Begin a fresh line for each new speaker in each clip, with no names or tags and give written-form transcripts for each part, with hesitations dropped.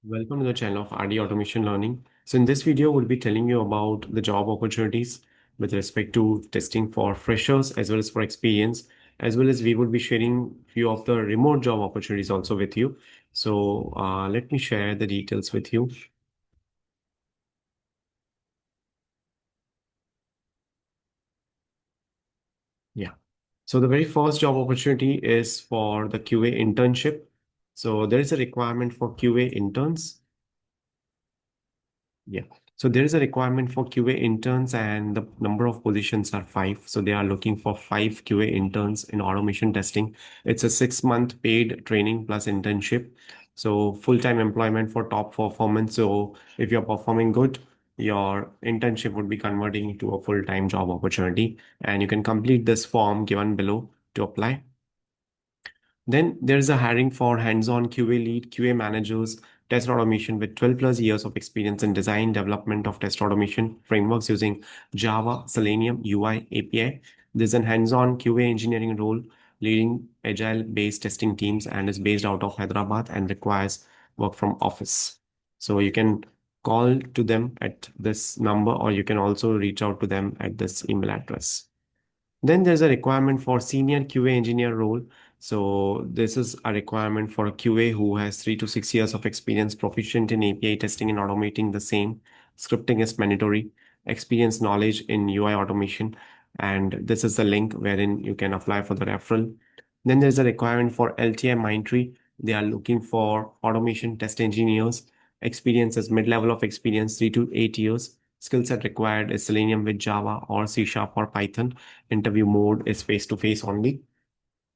Welcome to the channel of RD Automation Learning. So in this video, we'll be telling you about the job opportunities with respect to testing for freshers as well as for experience, as well as we will be sharing few of the remote job opportunities also with you. So let me share the details with you. Yeah. So the very first job opportunity is for the QA internship. So there is a requirement for QA interns. Yeah. So there is a requirement for QA interns, and the number of positions are five. So they are looking for five QA interns in automation testing. It's a 6 month paid training plus internship. So full-time employment for top performance. So if you're performing good, your internship would be converting to a full-time job opportunity. And you can complete this form given below to apply. Then there's a hiring for hands-on QA lead, QA managers, test automation with 12 plus years of experience in design, development of test automation frameworks using Java, Selenium, UI, API. There's a hands-on QA engineering role, leading agile-based testing teams, and is based out of Hyderabad and requires work from office. So you can call to them at this number, or you can also reach out to them at this email address. Then there's a requirement for senior QA engineer role. So this is a requirement for a QA who has 3 to 6 years of experience, proficient in API testing and automating the same. Scripting is mandatory. Experience knowledge in UI automation. And this is the link wherein you can apply for the referral. Then there's a requirement for LTI Mindtree. They are looking for automation test engineers. Experience is mid-level of experience, 3 to 8 years. Skill set required is Selenium with Java or C Sharp or Python. Interview mode is face to face only.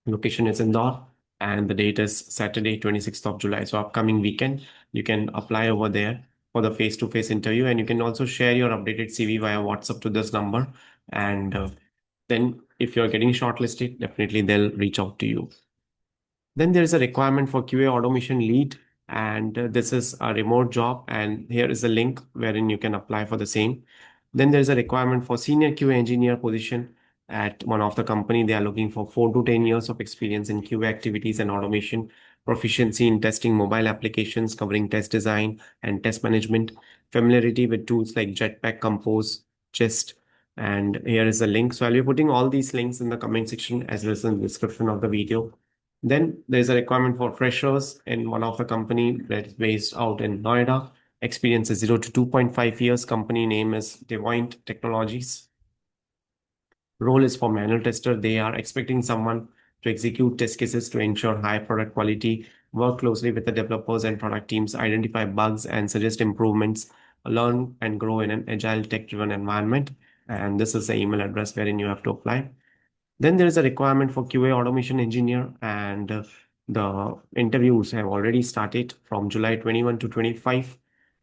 Location is Indore, and the date is Saturday, 26th of July. So, upcoming weekend, you can apply over there for the face to face interview, and you can also share your updated CV via WhatsApp to this number. And then, if you're getting shortlisted, definitely they'll reach out to you. Then there is a requirement for QA automation lead, and this is a remote job. And here is a link wherein you can apply for the same. Then there is a requirement for senior QA engineer position at one of the company. They are looking for 4 to 10 years of experience in QA activities and automation, proficiency in testing mobile applications covering test design and test management, familiarity with tools like Jetpack, Compose, Jest. And here is a link. So I'll be putting all these links in the comment section as well as in the description of the video. Then there's a requirement for freshers in one of the company that is based out in Noida. Experience is 0 to 2.5 years. Company name is Devoint Technologies. Role is for manual tester. They are expecting someone to execute test cases to ensure high product quality, work closely with the developers and product teams, identify bugs and suggest improvements, learn and grow in an agile tech-driven environment. And this is the email address wherein you have to apply. Then there is a requirement for QA automation engineer, and the interviews have already started from July 21 to 25.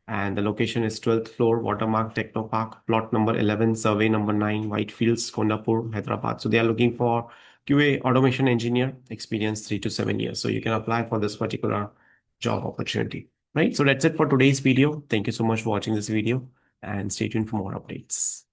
And the location is 12th floor, Watermark Techno Park, plot number 11, survey number 9, Whitefields, Kondapur, Hyderabad. So they are looking for QA automation engineer, experience 3 to 7 years. So you can apply for this particular job opportunity, right? So that's it for today's video. Thank you so much for watching this video and stay tuned for more updates.